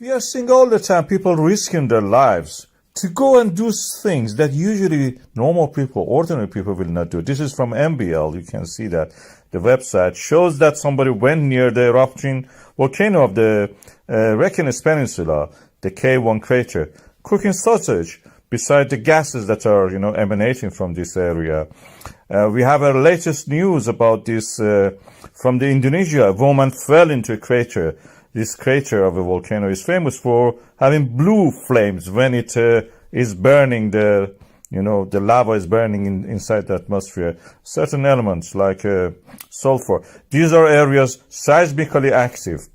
We are seeing all the time people risking their lives to go and do things that usually normal people, ordinary people will not do. This is from MBL. You can see that the website shows that somebody went near the erupting volcano of the Reykjanes Peninsula, the K1 crater, cooking sausage beside the gases that are, emanating from this area. We have our latest news about this from the Indonesia. A woman fell into a crater. This crater of a volcano is famous for having blue flames when it is burning. The lava is burning inside the atmosphere. Certain elements like sulfur. These are areas seismically active.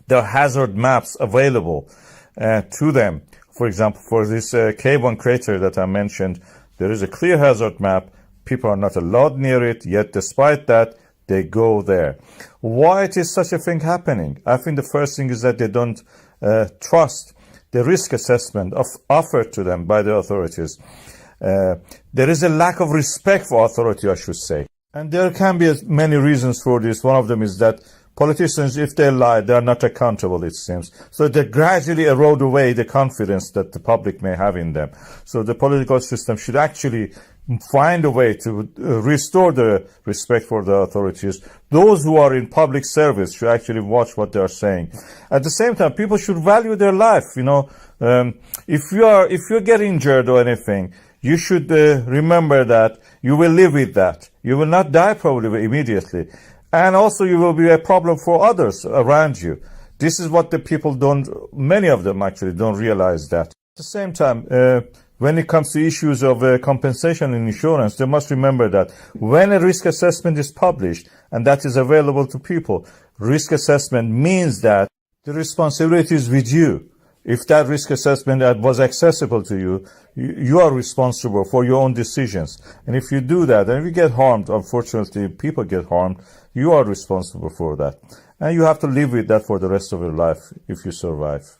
There are hazard maps available to them. For example, for this K1 crater that I mentioned, there is a clear hazard map. People are not allowed near it, yet despite that, they go there. Why it is such a thing happening? I think the first thing is that they don't trust the risk assessment offered to them by the authorities. There is a lack of respect for authority, I should say. And there can be many reasons for this. One of them is that politicians, if they lie, they are not accountable, it seems. So they gradually erode away the confidence that the public may have in them. So the political system should actually find a way to restore the respect for the authorities. Those who are in public service should actually watch what they are saying. At the same time, people should value their life. If you get injured or anything, you should remember that you will live with that. You will not die probably immediately. And also you will be a problem for others around you. This is what the people many of them actually don't realize that. At the same time, when it comes to issues of compensation and insurance, they must remember that when a risk assessment is published and that is available to people, risk assessment means that the responsibility is with you. If that risk assessment was accessible to you, you are responsible for your own decisions. And if you do that, and if you get harmed, unfortunately, people get harmed, you are responsible for that. And you have to live with that for the rest of your life if you survive.